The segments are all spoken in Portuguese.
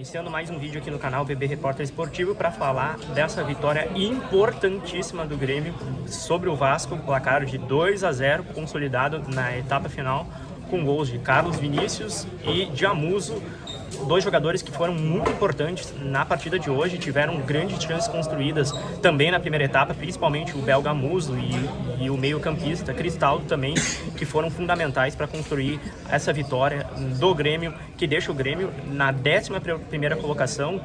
iniciando mais um vídeo aqui no canal BB Repórter Esportivo para falar dessa vitória importantíssima do Grêmio sobre o Vasco, placar de 2-0 consolidado na etapa final, com gols de Carlos Vinícius e de Amuso, dois jogadores que foram muito importantes na partida de hoje, tiveram grandes chances construídas também na primeira etapa, principalmente o belga Amuso e o meio-campista Cristaldo também, que foram fundamentais para construir essa vitória do Grêmio, que deixa o Grêmio na 11ª colocação,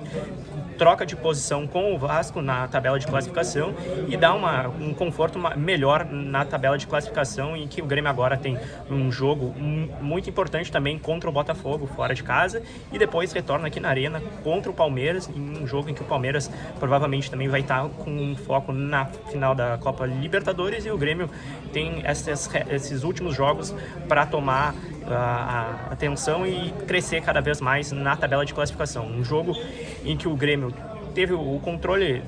troca de posição com o Vasco na tabela de classificação e dá um conforto melhor na tabela de classificação, em que o Grêmio agora tem um jogo muito importante também contra o Botafogo fora de casa e depois retorna aqui na Arena contra o Palmeiras, em um jogo em que o Palmeiras provavelmente também vai estar com um foco na final da Copa Libertadores, e o Grêmio tem esses últimos jogos para tomar a atenção e crescer cada vez mais na tabela de classificação. Um jogo em que o Grêmio teve o controle,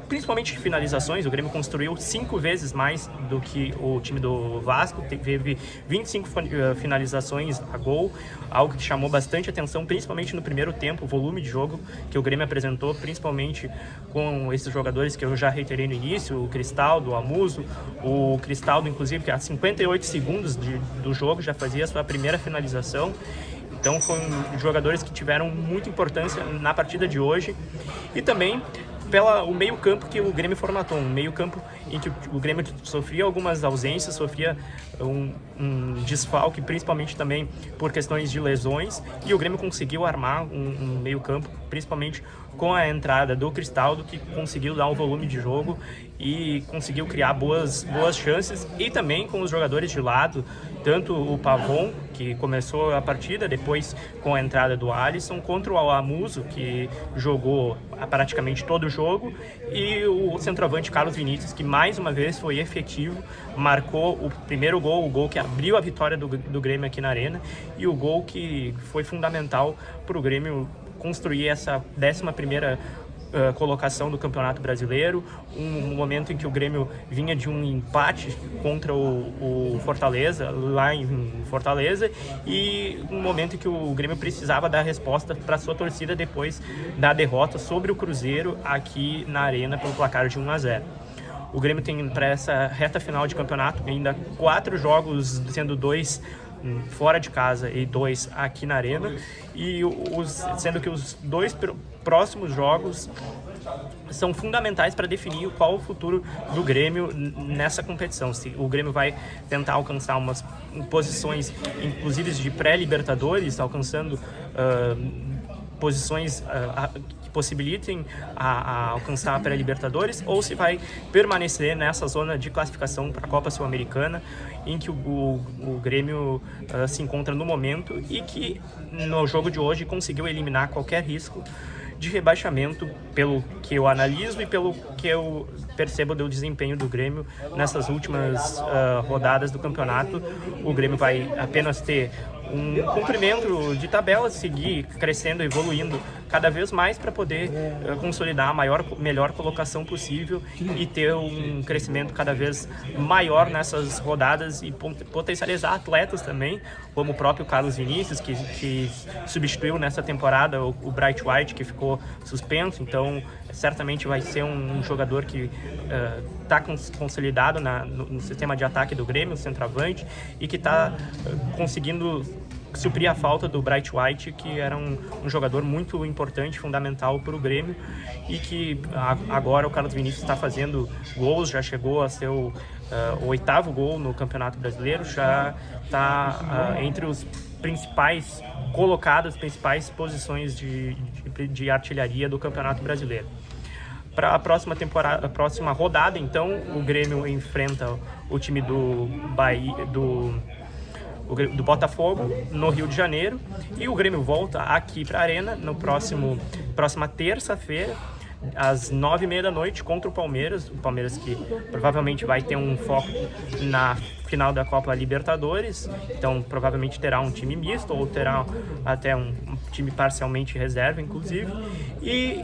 principalmente de finalizações. O Grêmio construiu 5 vezes mais do que o time do Vasco, teve 25 finalizações a gol, algo que chamou bastante atenção, principalmente no primeiro tempo, o volume de jogo que o Grêmio apresentou, principalmente com esses jogadores que eu já reiterei no início, o Cristaldo, o Amuso, o Cristaldo, inclusive, que a 58 segundos do jogo já fazia a sua primeira finalização. Então foram jogadores que tiveram muita importância na partida de hoje, e também o meio-campo que o Grêmio formatou, um meio-campo em que o Grêmio sofria algumas ausências, sofria um desfalque, principalmente também por questões de lesões, e o Grêmio conseguiu armar um meio-campo, principalmente com a entrada do Cristaldo, que conseguiu dar um volume de jogo e conseguiu criar boas chances, e também com os jogadores de lado, tanto o Pavon, que começou a partida, depois com a entrada do Alisson, contra o Amuso, que jogou praticamente todo o jogo, e o centroavante Carlos Vinícius, que mais uma vez foi efetivo, marcou o primeiro gol, o gol que abriu a vitória do Grêmio aqui na Arena, e o gol que foi fundamental para o Grêmio construir essa 11ª colocação do Campeonato Brasileiro, um momento em que o Grêmio vinha de um empate contra o Fortaleza, lá em Fortaleza, e um momento em que o Grêmio precisava dar resposta para sua torcida depois da derrota sobre o Cruzeiro aqui na Arena pelo placar de 1-0. O Grêmio tem, para essa reta final de campeonato, ainda 4 jogos, sendo 2 fora de casa e 2 aqui na Arena, e sendo que os 2 próximos jogos são fundamentais para definir qual o futuro do Grêmio nessa competição. Se o Grêmio vai tentar alcançar umas posições, inclusive de pré-libertadores, alcançando posições que possibilitem a alcançar a pré-libertadores, ou se vai permanecer nessa zona de classificação para a Copa Sul-Americana, em que o Grêmio se encontra no momento, e que no jogo de hoje conseguiu eliminar qualquer risco de rebaixamento, pelo que eu analiso e pelo que eu percebo do desempenho do Grêmio nessas últimas rodadas do campeonato. O Grêmio vai apenas ter um cumprimento de tabela, seguir crescendo, evoluindo cada vez mais para poder consolidar a melhor colocação possível e ter um crescimento cada vez maior nessas rodadas, e potencializar atletas também, como o próprio Carlos Vinícius, que substituiu nessa temporada o Bright White, que ficou suspenso. Então certamente vai ser um jogador que está consolidado no sistema de ataque do Grêmio, o centroavante, e que está conseguindo suprir a falta do Bright White, que era um jogador muito importante, fundamental para o Grêmio, e que agora o Carlos Vinícius está fazendo gols, já chegou a ser o 8º gol no Campeonato Brasileiro, já está entre os principais colocados, principais posições de artilharia do Campeonato Brasileiro. Para a próxima rodada, então, o Grêmio enfrenta o time do Botafogo no Rio de Janeiro, e o Grêmio volta aqui para a Arena no próxima terça-feira, às 9h30 da noite, contra o Palmeiras que provavelmente vai ter um foco na final da Copa Libertadores, então provavelmente terá um time misto, ou terá até um time parcialmente reserva, inclusive, e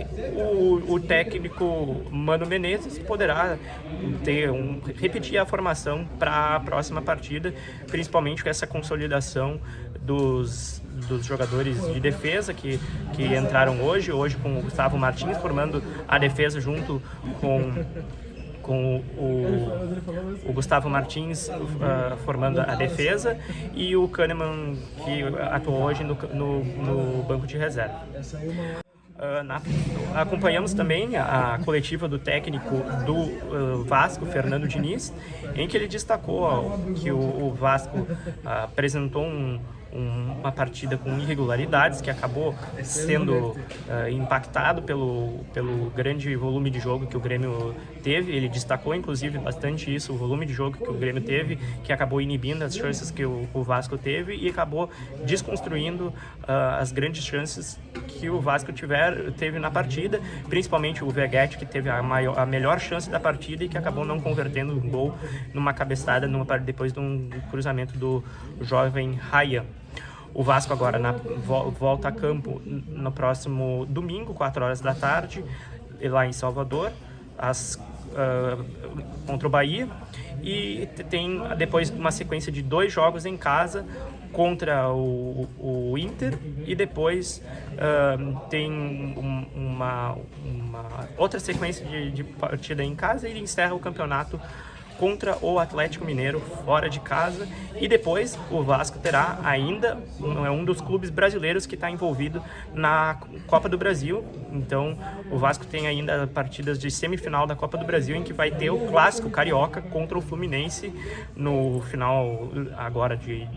o técnico Mano Menezes poderá repetir a formação para a próxima partida, principalmente com essa consolidação dos jogadores de defesa que entraram hoje com o Gustavo Martins formando a defesa junto com o Gustavo Martins formando a defesa e o Kahneman, que atuou hoje no banco de reserva. Acompanhamos também a coletiva do técnico do Vasco, Fernando Diniz, em que ele destacou que o Vasco apresentou uma partida com irregularidades, que acabou sendo impactado pelo grande volume de jogo que o Grêmio teve. Ele destacou, inclusive, bastante isso, o volume de jogo que o Grêmio teve, que acabou inibindo as chances que o Vasco teve e acabou desconstruindo as grandes chances que o Vasco teve na partida, principalmente o Veguete, que teve a melhor chance da partida e que acabou não convertendo um gol numa cabeçada depois de um cruzamento do jovem Ryan. O Vasco agora volta a campo no próximo domingo, 4 horas da tarde, lá em Salvador, contra o Bahia, e tem depois uma sequência de 2 jogos em casa contra o Inter, e depois tem uma outra sequência de partida em casa, e encerra o campeonato contra o Atlético Mineiro fora de casa, e depois o Vasco terá ainda um dos clubes brasileiros que está envolvido na Copa do Brasil. Então o Vasco tem ainda partidas de semifinal da Copa do Brasil, em que vai ter o clássico carioca contra o Fluminense no final agora de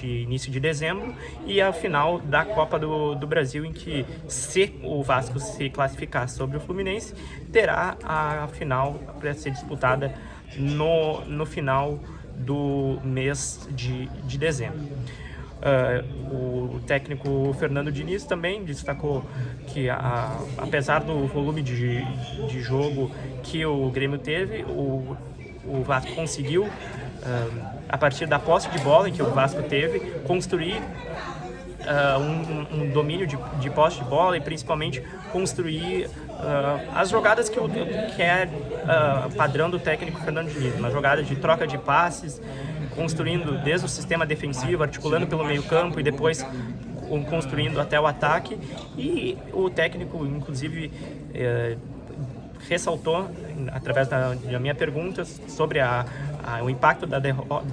início de dezembro, e a final da Copa do Brasil, em que, se o Vasco se classificar sobre o Fluminense, terá a final para ser disputada no final do mês de dezembro. O técnico Fernando Diniz também destacou que, apesar do volume de jogo que o Grêmio teve, o Vasco conseguiu, a partir da posse de bola que o Vasco teve, construir um domínio de posse de bola, e principalmente construir as jogadas que é padrão do técnico Fernando Diniz, uma jogada de troca de passes, construindo desde o sistema defensivo, articulando pelo meio campo e depois construindo até o ataque. E o técnico, inclusive, ressaltou, através da minha pergunta, sobre o impacto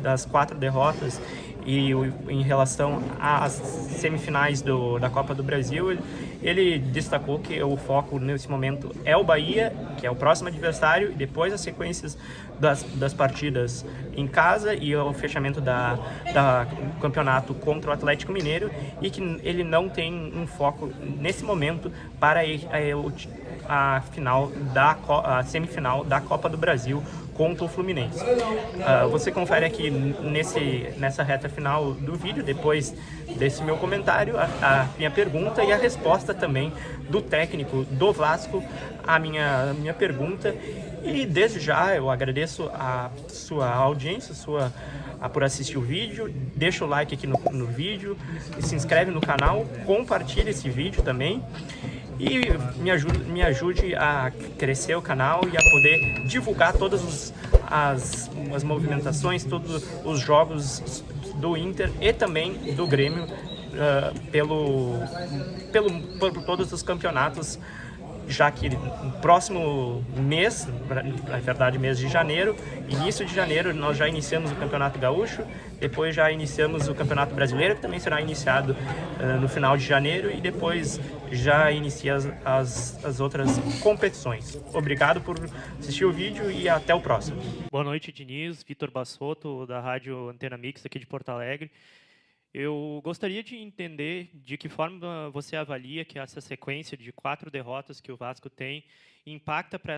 das 4 derrotas e em relação às semifinais da Copa do Brasil. Ele destacou que o foco nesse momento é o Bahia, que é o próximo adversário, e depois as sequências das partidas em casa e o fechamento da campeonato contra o Atlético Mineiro, e que ele não tem um foco nesse momento para a semifinal da Copa do Brasil contra o Fluminense. Você confere aqui nessa reta final do vídeo, depois desse meu comentário, a minha pergunta e a resposta também do técnico do Vasco à minha pergunta. E desde já eu agradeço a sua audiência, por assistir o vídeo. Deixa o like aqui no vídeo, se inscreve no canal, compartilha esse vídeo também, e me ajude a crescer o canal e a poder divulgar todas as movimentações, todos os jogos do Inter e também do Grêmio por todos os campeonatos, já que no próximo mês, na verdade mês de janeiro, início de janeiro, nós já iniciamos o Campeonato Gaúcho, depois já iniciamos o Campeonato Brasileiro, que também será iniciado no final de janeiro, e depois já inicia as outras competições. Obrigado por assistir o vídeo e até o próximo. Boa noite, Diniz. Vitor Bassotto, da Rádio Antena Mix, aqui de Porto Alegre. Eu gostaria de entender de que forma você avalia que essa sequência de 4 derrotas que o Vasco tem impacta para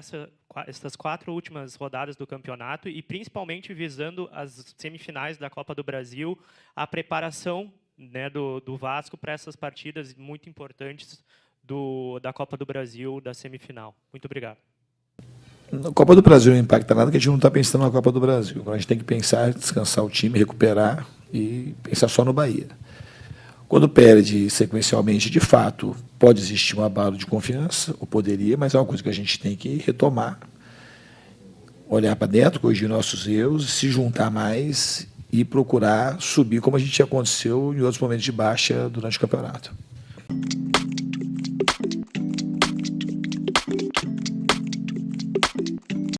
essas 4 últimas rodadas do campeonato, e principalmente visando as semifinais da Copa do Brasil, a preparação, né, do Vasco para essas partidas muito importantes da Copa do Brasil, da semifinal. Muito obrigado. Na Copa do Brasil não impacta nada, que a gente não está pensando na Copa do Brasil. A gente tem que pensar, descansar o time, recuperar e pensar só no Bahia. Quando perde sequencialmente, de fato, pode existir um abalo de confiança, ou poderia, mas é uma coisa que a gente tem que retomar, olhar para dentro, corrigir nossos erros, se juntar mais e procurar subir, como a gente aconteceu em outros momentos de baixa durante o campeonato.